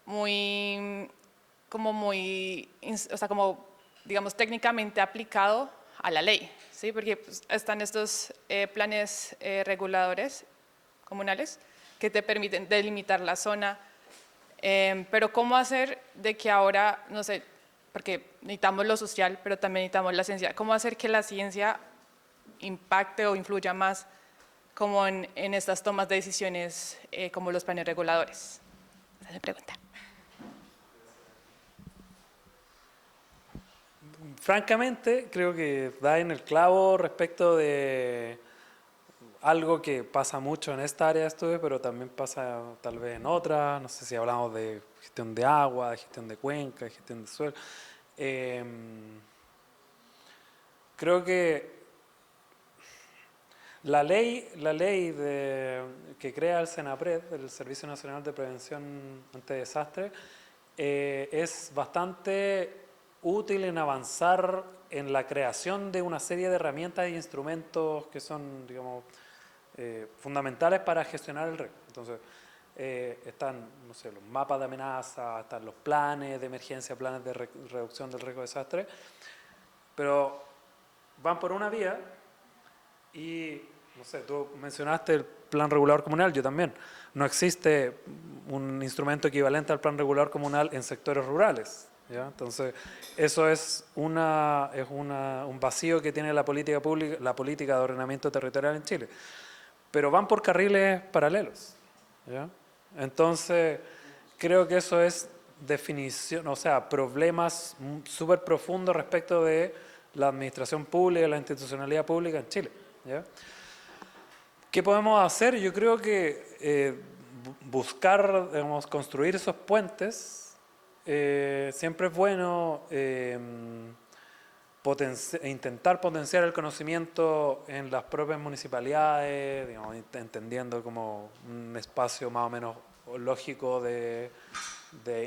o sea, como, digamos, técnicamente aplicado a la ley, ¿sí? Porque pues, están estos planes reguladores comunales que te permiten delimitar la zona, pero ¿cómo hacer de que ahora, no sé, porque necesitamos lo social, pero también necesitamos la ciencia, ¿cómo hacer que la ciencia impacte o influya más como en estas tomas de decisiones como los planes reguladores? Esa es mi pregunta. Francamente, creo que da en el clavo respecto de algo que pasa mucho en esta área de estudio, pero también pasa tal vez en otras. No sé si hablamos de gestión de agua, de gestión de cuenca, de gestión de suelo. Creo que la ley que crea el SENAPRED, el Servicio Nacional de Prevención ante Desastres, es bastante útil en avanzar en la creación de una serie de herramientas e instrumentos que son, digamos, fundamentales para gestionar el riesgo. Entonces, están, no sé, los mapas de amenaza, están los planes de emergencia, planes de reducción del riesgo de desastre, pero van por una vía y, no sé, tú mencionaste el plan regulador comunal, yo también. No existe un instrumento equivalente al plan regulador comunal en sectores rurales, ¿ya? Entonces, eso es un vacío que tiene la política pública, la política de ordenamiento territorial en Chile. Pero van por carriles paralelos, ¿ya? Entonces, creo que eso es definición, o sea, problemas súper profundos respecto de la administración pública, la institucionalidad pública en Chile, ¿ya? ¿Qué podemos hacer? Yo creo que buscar, digamos, construir esos puentes siempre es bueno. Intentar potenciar el conocimiento en las propias municipalidades, digamos, entendiendo como un espacio más o menos lógico de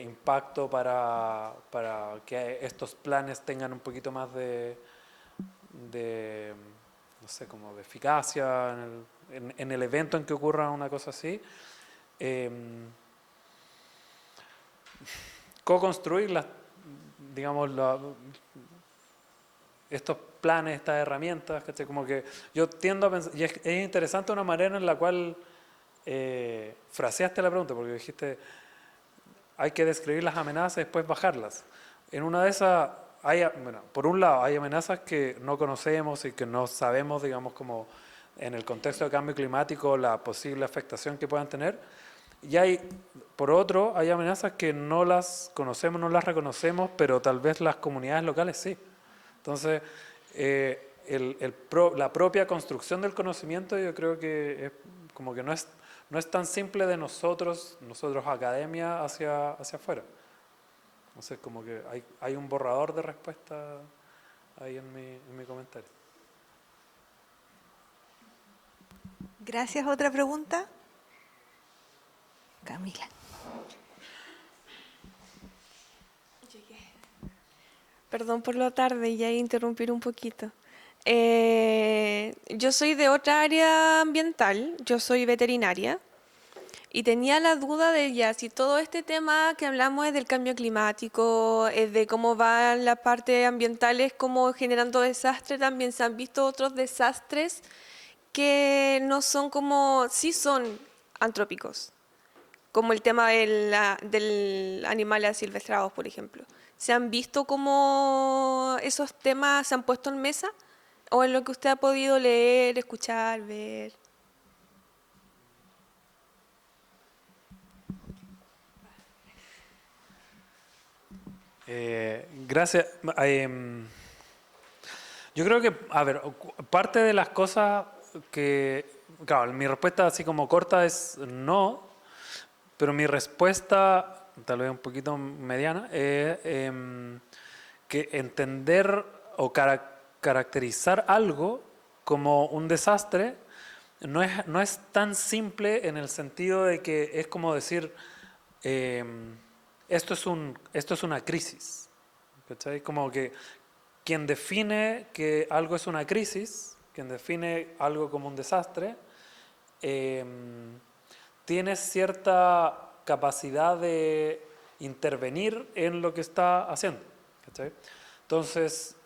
impacto para que estos planes tengan un poquito más de no sé, como de eficacia en el evento en que ocurra una cosa así. Co-construir las, digamos, estos planes, estas herramientas, ¿cachai? Como que yo tiendo a pensar, y es interesante una manera en la cual fraseaste la pregunta, porque dijiste, hay que describir las amenazas y después bajarlas. En una de esas, bueno, por un lado, hay amenazas que no conocemos y que no sabemos, digamos, como en el contexto de cambio climático, la posible afectación que puedan tener. Y por otro, hay amenazas que no las conocemos, no las reconocemos, pero tal vez las comunidades locales sí. Entonces, la propia construcción del conocimiento yo creo que es como que no es tan simple de nosotros academia, hacia afuera. Entonces, como que hay un borrador de respuesta ahí en mi comentario. Gracias. ¿Otra pregunta? Camila. Perdón por lo tarde y ya interrumpir un poquito. Yo soy de otra área ambiental, yo soy veterinaria y tenía la duda de ya si todo este tema que hablamos es del cambio climático, es de cómo van las partes ambientales, cómo generando desastres, también se han visto otros desastres que no son como, sí son antrópicos, como el tema del animales asilvestrados, por ejemplo. ¿Se han visto cómo esos temas se han puesto en mesa? ¿O en lo que usted ha podido leer, escuchar, ver? Gracias. Yo creo que, a ver, parte de las cosas que, claro, mi respuesta así como corta es no, pero mi respuesta, tal vez un poquito mediana, es que entender o caracterizar algo como un desastre no es tan simple en el sentido de que es como decir, esto es una crisis. ¿Cachai? Como que quien define que algo es una crisis, quien define algo como un desastre, eh, tiene cierta capacidad de intervenir en lo que está haciendo. ¿Cachai? Entonces,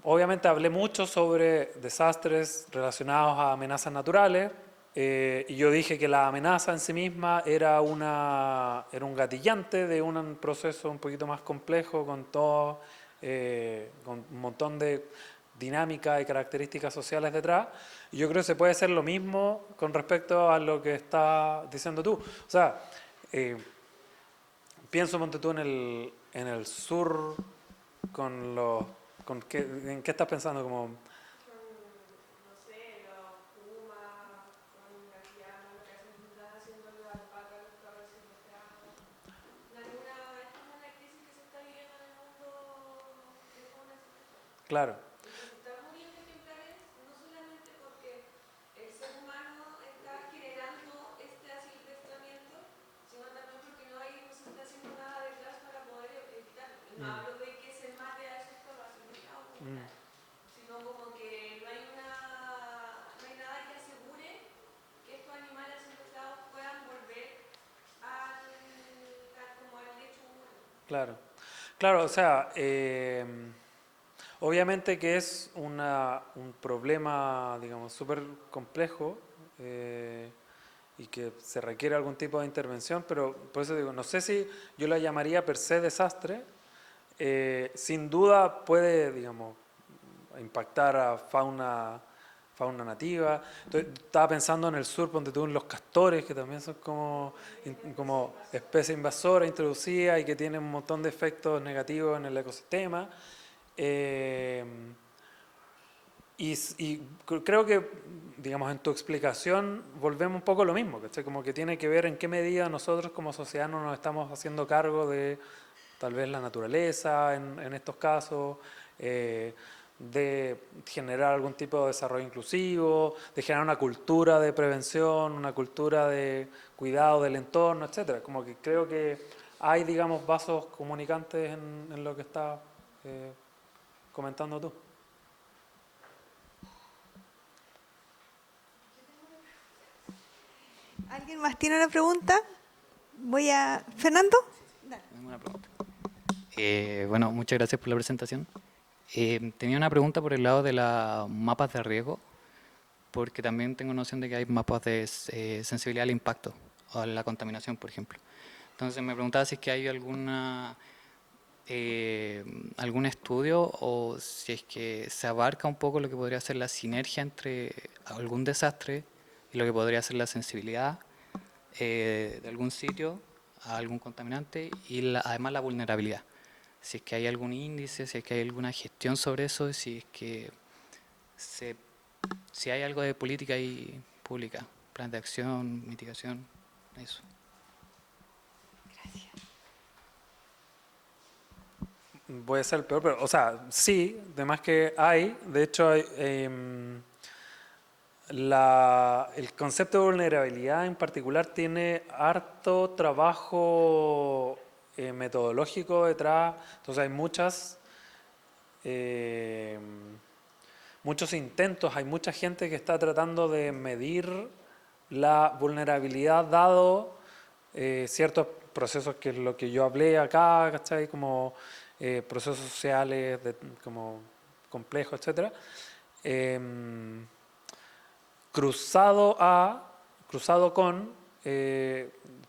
obviamente hablé mucho sobre desastres relacionados a amenazas naturales, y yo dije que la amenaza en sí misma era un gatillante de un proceso un poquito más complejo con todo, con un montón de dinámica y características sociales detrás. Y yo creo que se puede hacer lo mismo con respecto a lo que estás diciendo tú. O sea, eh, pienso, ponte tú en el sur con los... ¿En qué estás pensando? Como, claro, claro. Claro, o sea, obviamente que es un problema, digamos, súper complejo, y que se requiere algún tipo de intervención, pero por eso digo, no sé si yo la llamaría per se desastre. Sin duda puede, digamos, impactar a fauna nativa. Estaba pensando en el sur, donde tú en los castores, que también son como especie invasora introducida y que tienen un montón de efectos negativos en el ecosistema. Eh, creo que, digamos, en tu explicación volvemos un poco a lo mismo, ¿cachai? Como que tiene que ver en qué medida nosotros como sociedad no nos estamos haciendo cargo de tal vez la naturaleza en estos casos, de generar algún tipo de desarrollo inclusivo, de generar una cultura de prevención, una cultura de cuidado del entorno, etcétera. Como que creo que hay, digamos, vasos comunicantes en lo que estás comentando tú. ¿Alguien más tiene una pregunta? ¿Fernando? Tengo una pregunta. Bueno, muchas gracias por la presentación. Tenía una pregunta por el lado de los mapas de riesgo, porque también tengo noción de que hay mapas de sensibilidad al impacto o a la contaminación, por ejemplo. Entonces me preguntaba si es que hay algún estudio o si es que se abarca un poco lo que podría ser la sinergia entre algún desastre y lo que podría ser la sensibilidad de algún sitio a algún contaminante y además la vulnerabilidad. Si es que hay algún índice, si es que hay alguna gestión sobre eso, si es que si hay algo de política y pública, plan de acción, mitigación, eso. Voy a ser el peor, pero, o sea, sí, además que hay, de hecho, el concepto de vulnerabilidad en particular tiene harto trabajo metodológico detrás. Entonces hay muchos intentos, hay mucha gente que está tratando de medir la vulnerabilidad dado ciertos procesos, que es lo que yo hablé acá, ¿cachai? Como procesos sociales como complejos, etcétera. Cruzado con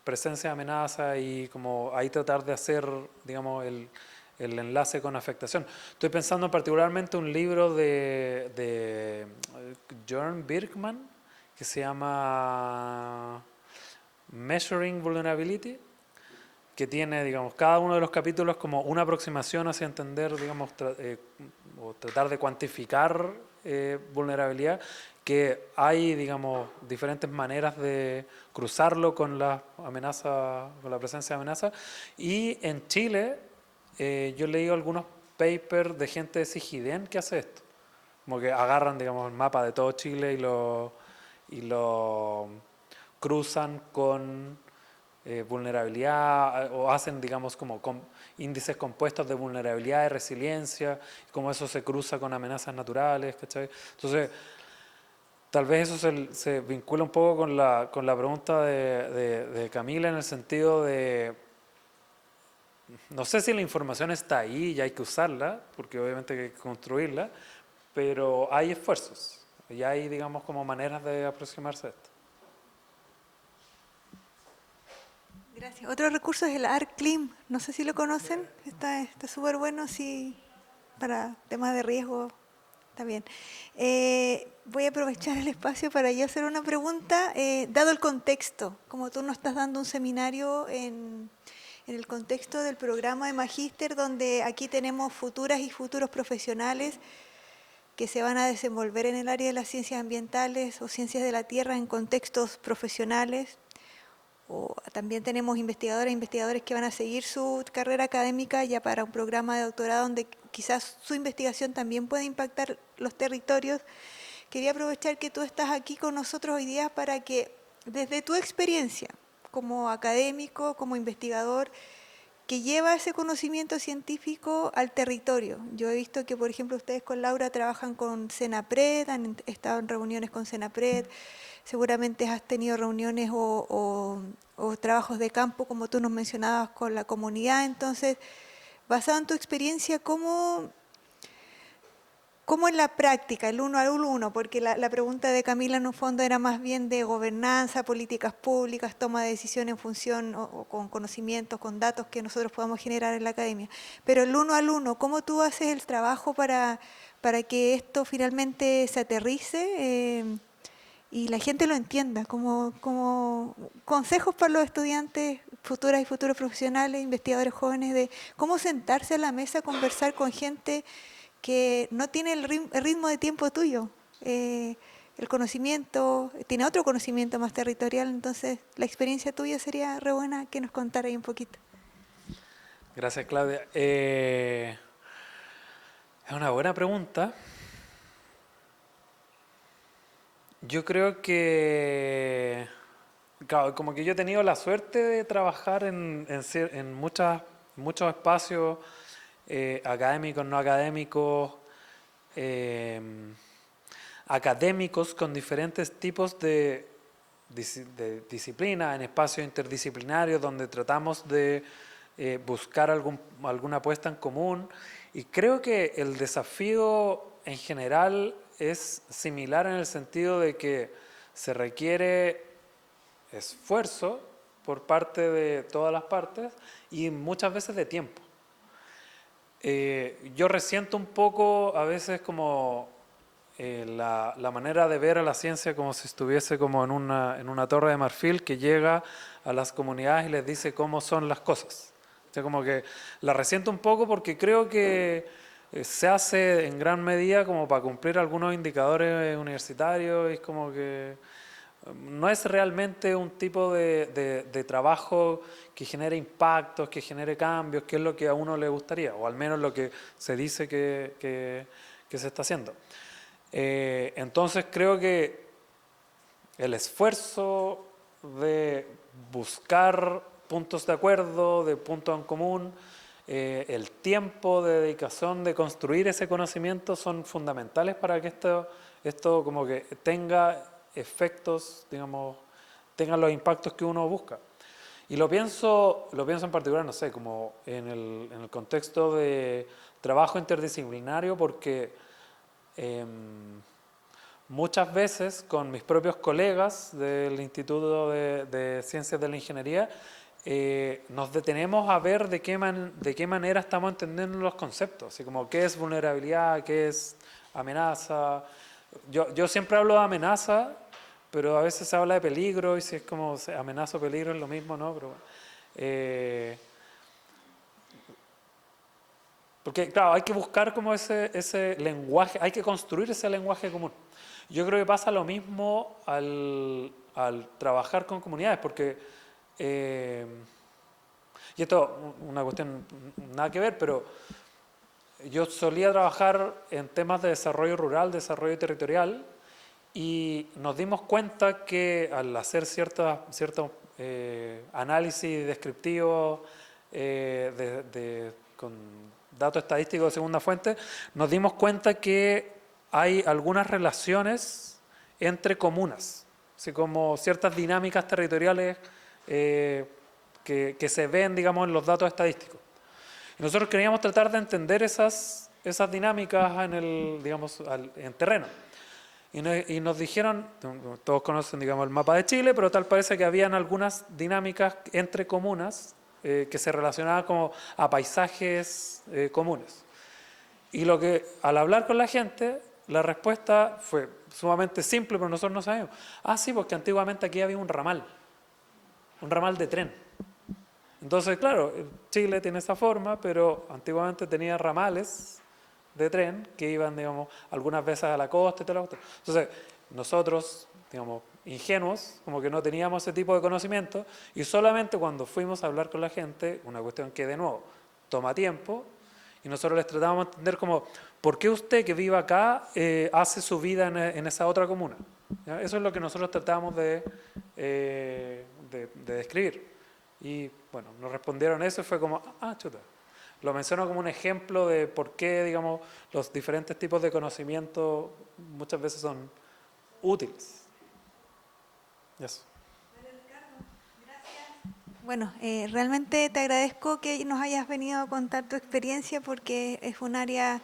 presencia de amenaza, y como ahí tratar de hacer, digamos, el enlace con afectación. Estoy pensando particularmente un libro de Jorn Birkman que se llama Measuring Vulnerability, que tiene, digamos, cada uno de los capítulos como una aproximación hacia entender, digamos, o tratar de cuantificar vulnerabilidad, que hay, digamos, diferentes maneras de cruzarlo con la amenaza, con la presencia de amenaza. Y en Chile yo he leído algunos papers de gente de Sigiden que hace esto, como que agarran, digamos, el mapa de todo Chile y lo cruzan con vulnerabilidad, o hacen, digamos, como índices compuestos de vulnerabilidad y resiliencia, cómo eso se cruza con amenazas naturales, ¿cachai? Entonces, tal vez eso se vincula un poco con la pregunta de Camila, en el sentido de, no sé si la información está ahí y hay que usarla, porque obviamente hay que construirla, pero hay esfuerzos y hay, digamos, como maneras de aproximarse a esto. Gracias. Otro recurso es el ArcClim. No sé si lo conocen. Está súper bueno, sí, para temas de riesgo. Está bien. Voy a aprovechar el espacio para yo hacer una pregunta. Dado el contexto, como tú nos estás dando un seminario en el contexto del programa de Magíster, donde aquí tenemos futuras y futuros profesionales que se van a desenvolver en el área de las ciencias ambientales o ciencias de la tierra en contextos profesionales, o también tenemos investigadoras e investigadores que van a seguir su carrera académica ya para un programa de doctorado donde quizás su investigación también puede impactar los territorios. Quería aprovechar que tú estás aquí con nosotros hoy día para que, desde tu experiencia como académico, como investigador, que lleva ese conocimiento científico al territorio. Yo he visto que, por ejemplo, ustedes con Laura trabajan con Senapred, han estado en reuniones con Senapred, seguramente has tenido reuniones o trabajos de campo, como tú nos mencionabas, con la comunidad. Entonces, basado en tu experiencia, ¿cómo en la práctica, el uno al uno? Porque la pregunta de Camila en un fondo era más bien de gobernanza, políticas públicas, toma de decisión en función o con conocimientos, con datos que nosotros podamos generar en la academia. Pero el uno al uno, ¿cómo tú haces el trabajo para que esto finalmente se aterrice y la gente lo entienda? Como consejos para los estudiantes, futuras y futuros profesionales, investigadores jóvenes, de cómo sentarse a la mesa a conversar con gente que no tiene el ritmo de tiempo tuyo, el conocimiento, tiene otro conocimiento más territorial. Entonces la experiencia tuya sería re buena que nos contara ahí un poquito. Gracias, Claudia. Es una buena pregunta. Yo creo que, claro, como que yo he tenido la suerte de trabajar en muchos espacios académicos, no académicos, académicos con diferentes tipos de disciplinas, en espacios interdisciplinarios donde tratamos de buscar alguna apuesta en común. Y creo que el desafío en general es similar, en el sentido de que se requiere esfuerzo por parte de todas las partes y muchas veces de tiempo. Yo resiento un poco a veces como la manera de ver a la ciencia como si estuviese como en una torre de marfil que llega a las comunidades y les dice cómo son las cosas. O sea, como que la resiento un poco porque creo que se hace en gran medida como para cumplir algunos indicadores universitarios, y es como que no es realmente un tipo de trabajo que genere impactos, que genere cambios, que es lo que a uno le gustaría, o al menos lo que se dice que se está haciendo. Entonces creo que el esfuerzo de buscar puntos de acuerdo, de puntos en común, el tiempo de dedicación de construir ese conocimiento son fundamentales para que esto como que tenga efectos, digamos, tenga los impactos que uno busca. Y lo pienso en particular, no sé, como en el contexto de trabajo interdisciplinario, porque muchas veces con mis propios colegas del Instituto de Ciencias de la Ingeniería nos detenemos a ver de qué manera estamos entendiendo los conceptos, así como qué es vulnerabilidad, qué es amenaza. Yo siempre hablo de amenaza, pero a veces se habla de peligro y si es como amenaza o peligro es lo mismo, ¿no? Pero, porque claro, hay que buscar como ese lenguaje, hay que construir ese lenguaje común. Yo creo que pasa lo mismo al trabajar con comunidades, porque, y esto es una cuestión nada que ver, pero yo solía trabajar en temas de desarrollo rural, desarrollo territorial, y nos dimos cuenta que al hacer ciertos análisis descriptivos con datos estadísticos de segunda fuente, nos dimos cuenta que hay algunas relaciones entre comunas, así como ciertas dinámicas territoriales que se ven, digamos, en los datos estadísticos. Y nosotros queríamos tratar de entender esas dinámicas en terreno. Y nos dijeron, todos conocen, digamos, el mapa de Chile, pero tal parece que habían algunas dinámicas entre comunas que se relacionaban como a paisajes comunes. Y al hablar con la gente, la respuesta fue sumamente simple, pero nosotros no sabemos. Ah, sí, porque antiguamente aquí había un ramal de tren. Entonces, claro, Chile tiene esa forma, pero antiguamente tenía ramales de tren que iban, digamos, algunas veces a la costa y todo. Entonces, nosotros, digamos, ingenuos, como que no teníamos ese tipo de conocimiento, y solamente cuando fuimos a hablar con la gente, una cuestión que de nuevo toma tiempo, y nosotros les tratábamos de entender como, ¿por qué usted que vive acá hace su vida en esa otra comuna? ¿Ya? Eso es lo que nosotros tratábamos de describir. Y bueno, nos respondieron eso y fue como, chuta. Lo menciono como un ejemplo de por qué, digamos, los diferentes tipos de conocimiento muchas veces son útiles. Eso. Bueno, realmente te agradezco que nos hayas venido a contar tu experiencia porque es un área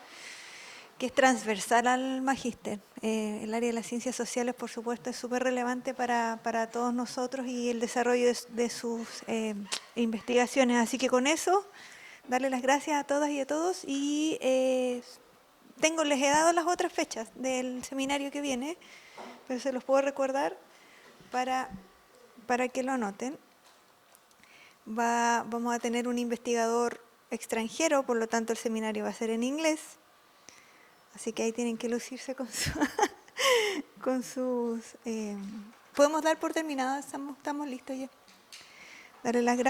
que es transversal al magíster. El área de las ciencias sociales, por supuesto, es súper relevante para todos nosotros y el desarrollo de sus investigaciones. Así que con eso, darle las gracias a todas y a todos y les he dado las otras fechas del seminario que viene, pero se los puedo recordar para que lo anoten. Vamos a tener un investigador extranjero, por lo tanto el seminario va a ser en inglés. Así que ahí tienen que lucirse con sus... ¿Podemos dar por terminado? Estamos listos ya. Darle las gracias.